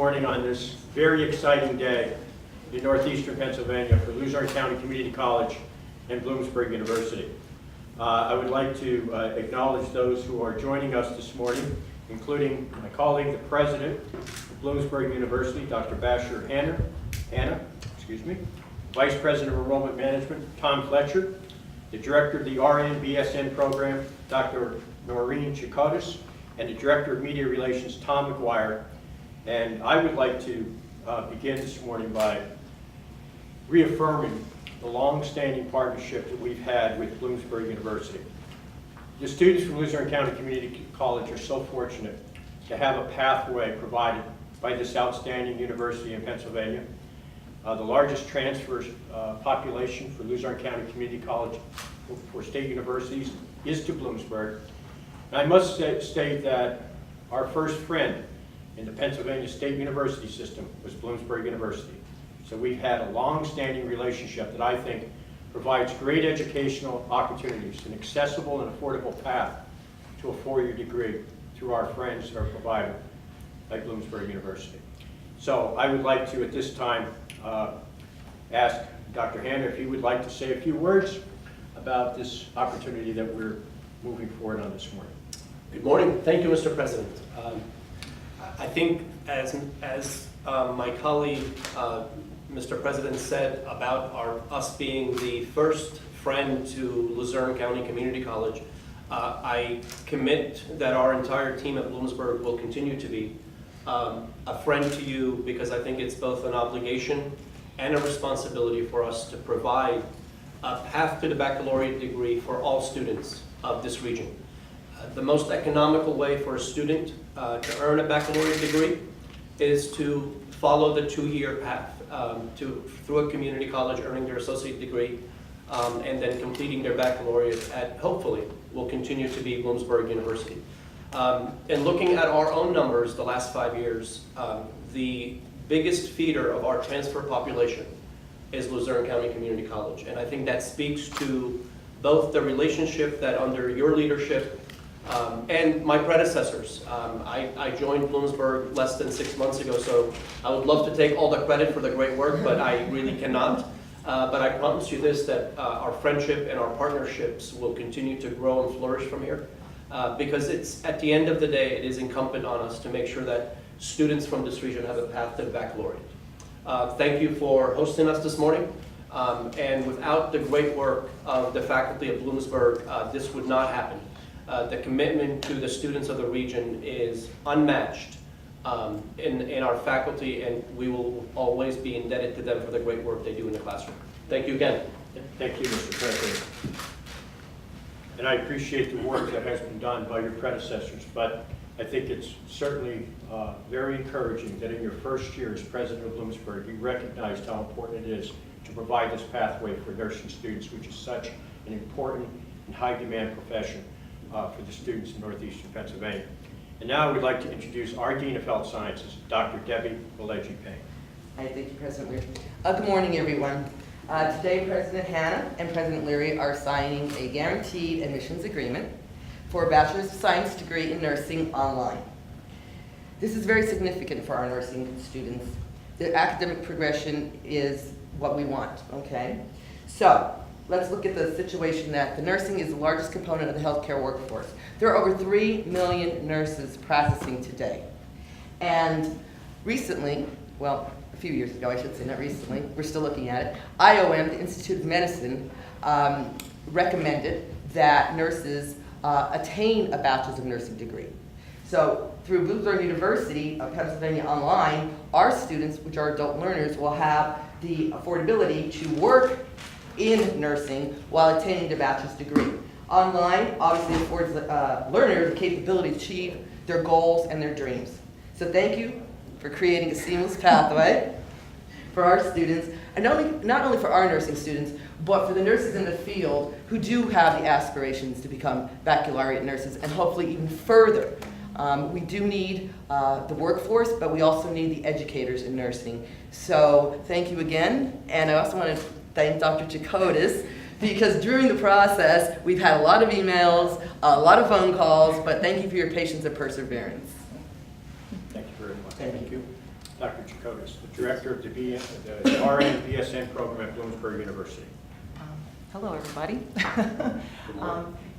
Morning on this very exciting day in northeastern Pennsylvania for Luzerne County Community College and Bloomsburg University. I would like to acknowledge those who are joining us this morning, including my colleague, the president of Bloomsburg University, Dr. Bachelor Anna, Vice President of Enrollment Management, Tom Fletcher, the Director of the RN B.S.N program, Dr. Noreen Chikotis, and the Director of Media Relations, Tom McGuire. And I would like to begin this morning by reaffirming the long-standing partnership that we've had with Bloomsburg University. The students from Luzerne County Community College are so fortunate to have a pathway provided by this outstanding university in Pennsylvania. The largest transfer population for Luzerne County Community College for state universities is to Bloomsburg. And I must state that our first friend in the Pennsylvania State University system was Bloomsburg University. So we've had a long-standing relationship that I think provides great educational opportunities, an accessible and affordable path to a four-year degree through our friends that are provided by Bloomsburg University. So I would like to, at this time, ask Dr. Hanna if he would like to say a few words about this opportunity that we're moving forward on this morning. Good morning. Thank you, Mr. President. I think as my colleague, Mr. President, said about us being the first friend to Luzerne County Community College, I commit that our entire team at Bloomsburg will continue to be a friend to you, because I think it's both an obligation and a responsibility for us to provide a path to the baccalaureate degree for all students of this region. The most economical way for a student to earn a baccalaureate degree is to follow the two-year path through a community college, earning their associate degree, and then completing their baccalaureate at, hopefully, will continue to be Bloomsburg University. And looking at our own numbers the last 5 years, the biggest feeder of our transfer population is Luzerne County Community College. And I think that speaks to both the relationship that under your leadership and my predecessors. I joined Bloomsburg less than 6 months ago, so I would love to take all the credit for the great work, but I really cannot. But I promise you this, that our friendship and our partnerships will continue to grow and flourish from here, because it's, at the end of the day, it is incumbent on us to make sure that students from this region have a path to the baccalaureate. Thank you for hosting us this morning. And without the great work of the faculty of Bloomsburg, this would not happen. The commitment to the students of the region is unmatched in our faculty, and we will always be indebted to them for the great work they do in the classroom. Thank you again. Thank you, Mr. President. And I appreciate the work that has been done by your predecessors, but I think it's certainly very encouraging that in your first year as president of Bloomsburg, you recognized how important it is to provide this pathway for nursing students, which is such an important and high-demand profession for the students in northeastern Pennsylvania. And now I would like to introduce our Dean of Health Sciences, Dr. Debbie Villegi-Payne. Hi, thank you, President Leary. Good morning, everyone. Today, President Hanna and President Leary are signing a guaranteed admissions agreement for a Bachelor's of Science degree in nursing online. This is very significant for our nursing students. The academic progression is what we want, okay? So, let's look at the situation that the nursing is the largest component of the healthcare workforce. There are over 3 million nurses practicing today. And recently, well, a few years ago, I should say, not recently, we're still looking at it, IOM, the Institute of Medicine, recommended that nurses attain a Bachelor's of Nursing degree. So through Bloomsburg University of Pennsylvania Online, our students, which are adult learners, will have the affordability to work in nursing while attaining the bachelor's degree. Online obviously affords learners the capability to achieve their goals and their dreams. So thank you for creating a seamless pathway for our students, and not only for our nursing students, but for the nurses in the field who do have the aspirations to become baccalaureate nurses, and hopefully even further. We do need the workforce, but we also need the educators in nursing. So thank you again, and I also want to thank Dr. Chikotis, because during the process, we've had a lot of emails, a lot of phone calls, but thank you for your patience and perseverance. Thank you very much. Thank you. Dr. Chakottis, the director of the RN B.S.N program at Bloomsburg University. Hello, everybody.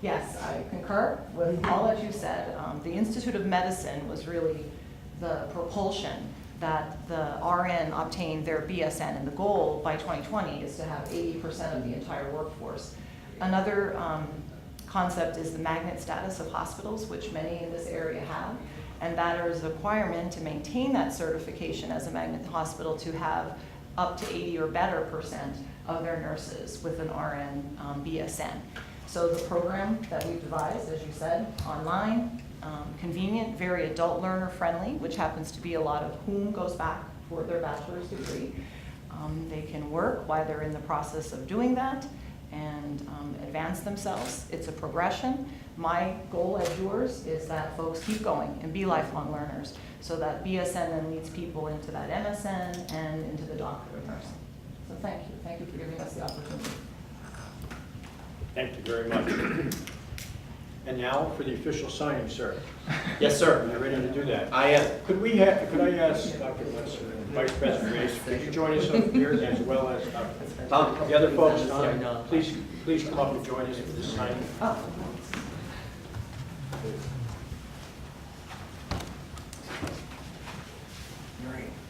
Yes, I concur with all that you said. The Institute of Medicine was really the propulsion that the RN obtained their B.S.N, and the goal by 2020 is to have 80% of the entire workforce. Another concept is the magnet status of hospitals, which many in this area have, and that is a requirement to maintain that certification as a magnet hospital to have up to 80 or better % of their nurses with an RN B.S.N. So the program that we've devised, as you said, online, convenient, very adult learner friendly, which happens to be a lot of whom goes back for their bachelor's degree. They can work while they're in the process of doing that and advance themselves. It's a progression. My goal, as yours, is that folks keep going and be lifelong learners, so that BSN then leads people into that MSN and into the doctorate of nursing. So thank you. Thank you for giving us the opportunity. Thank you very much. And now for the official signing, sir. Yes, sir. Are you ready to do that? I am. Could I ask Dr. Wentz and Vice President Reyes, could you join us up here as well as the other folks? Please come up and join us for this signing. Oh.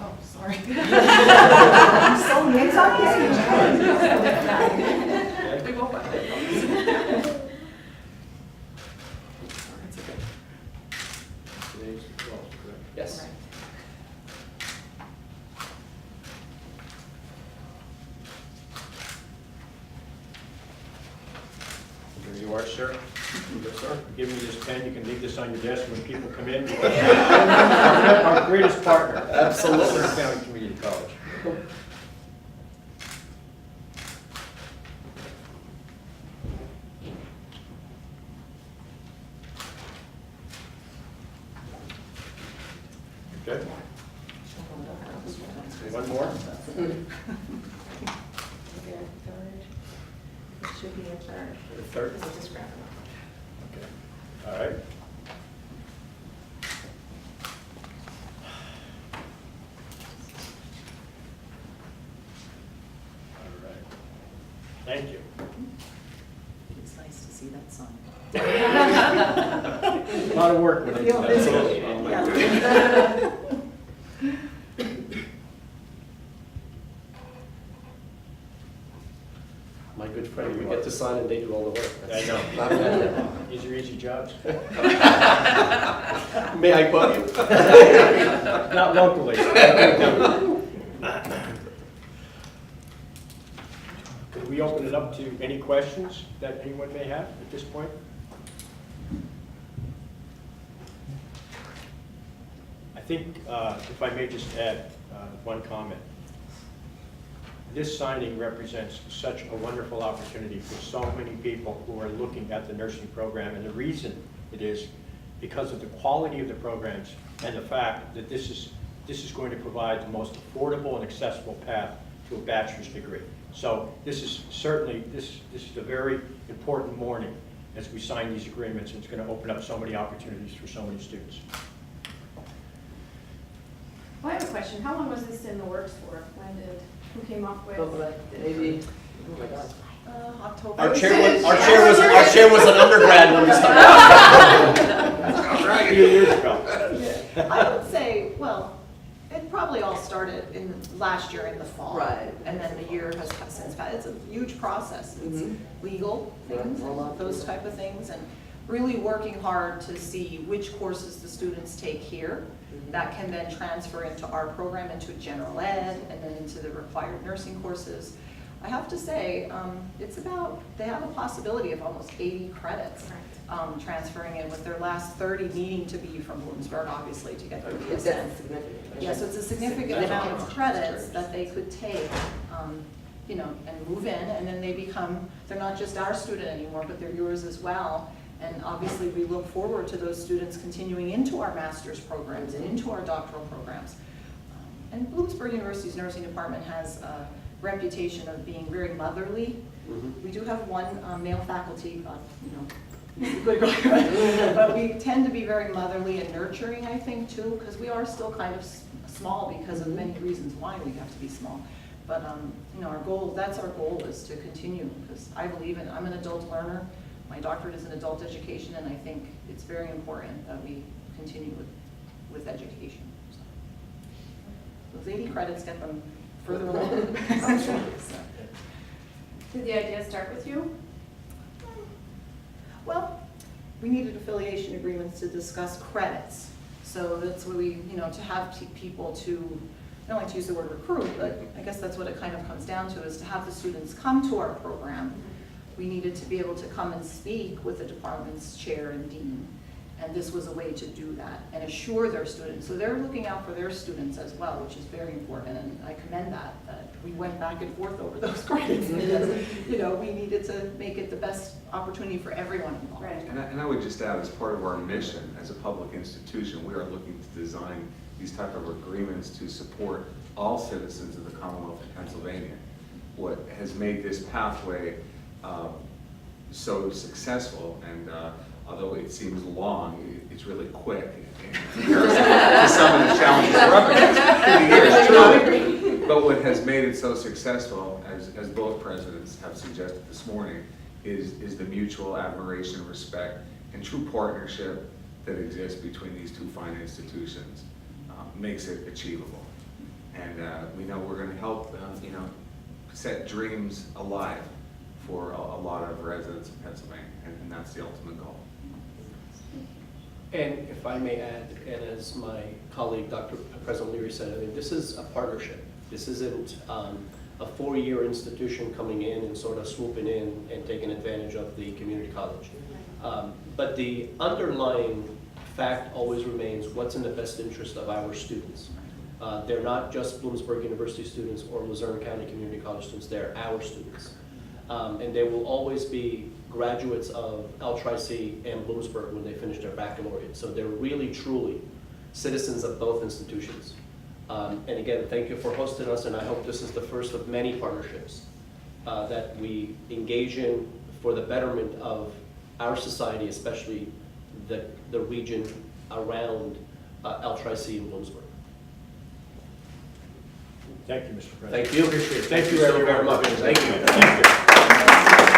Oh, sorry. I'm so it's okay. We both have it. Today's the 12th, correct? Yes. Here you are, sir. Yes, sir. Give me this pen. You can leave this on your desk when people come in. Our greatest partner. Absolutely. Luzerne County Community College. Good. One more. It should be a third. A third. We'll just grab it. Okay. All right. All right. Thank you. It's nice to see that sign. A lot of work went into that. My good friend, we get to sign and they do all the work. I know. Not bad. These are easy jobs. May I quote you? Not locally. Could we open it up to any questions that anyone may have at this point? I think, if I may just add one comment. This signing represents such a wonderful opportunity for so many people who are looking at the nursing program, and the reason it is because of the quality of the programs and the fact that this is going to provide the most affordable and accessible path to a bachelor's degree. So this is certainly, this is a very important morning as we sign these agreements, and it's going to open up so many opportunities for so many students. Well, I have a question. How long was this in the works for? Who came up with? Maybe. October. Our chair was an undergrad when we started. A few years ago. I would say, well, it probably all started in last year in the fall. Right. And then the year has since passed. It's a huge process. It's legal things, Right. those type of things, and really working hard to see which courses the students take here that can then transfer into our program, into general ed, and then into the required nursing courses. I have to say, it's about, they have a possibility of almost 80 credits transferring in, with their last 30 needing to be from Bloomsburg, obviously, to get their That's B.S.N. significant. Yeah, so it's a significant amount of credits that they could take, you know, and move in, and then they become, they're not just our student anymore, but they're yours as well. And obviously, we look forward to those students continuing into our master's programs and into our doctoral programs. And Bloomsburg University's nursing department has a reputation of being very motherly. We do have one male faculty, He's a good guy. But we tend to be very motherly and nurturing, I think, too, because we are still kind of small because of many reasons why we have to be small. But, our goal, that's our goal, is to continue, because I believe I'm an adult learner. My doctorate is in adult education, and I think it's very important that we continue with education. So, those 80 credits get them further along. So. Did the idea start with you? Well, we needed affiliation agreements to discuss credits. So that's what we, to have people to, I don't like to use the word recruit, but I guess that's what it kind of comes down to, is to have the students come to our program. We needed to be able to come and speak with the department's chair and dean. And this was a way to do that and assure their students. So they're looking out for their students as well, which is very important. And I commend that we went back and forth over those credits because, we needed to make it the best opportunity for everyone involved. Right. And I would just add, as part of our mission as a public institution, we are looking to design these type of agreements to support all citizens of the Commonwealth of Pennsylvania. What has made this pathway so successful, and although it seems long, it's really quick in comparison to some of the challenges we're up against through the years, truly. But what has made it so successful, as both presidents have suggested this morning, is the mutual admiration, respect, and true partnership that exists between these two fine institutions. Makes it achievable. And we know we're going to help, set dreams alive for a lot of residents of Pennsylvania, and that's the ultimate goal. And if I may add, and as my colleague, Dr. President Leary said, this is a partnership. This isn't a four-year institution coming in and sort of swooping in and taking advantage of the community college. But the underlying fact always remains what's in the best interest of our students. They're not just Bloomsburg University students or Luzerne County Community College students, they're our students. And they will always be graduates of LCCC and Bloomsburg when they finish their baccalaureate. So they're really, truly citizens of both institutions. And again, thank you for hosting us, and I hope this is the first of many partnerships that we engage in for the betterment of our society, especially the region around LCCC and Bloomsburg. Thank you, Mr. President. Thank you. Appreciate it. Thank you so very much. Thank you. Thank you.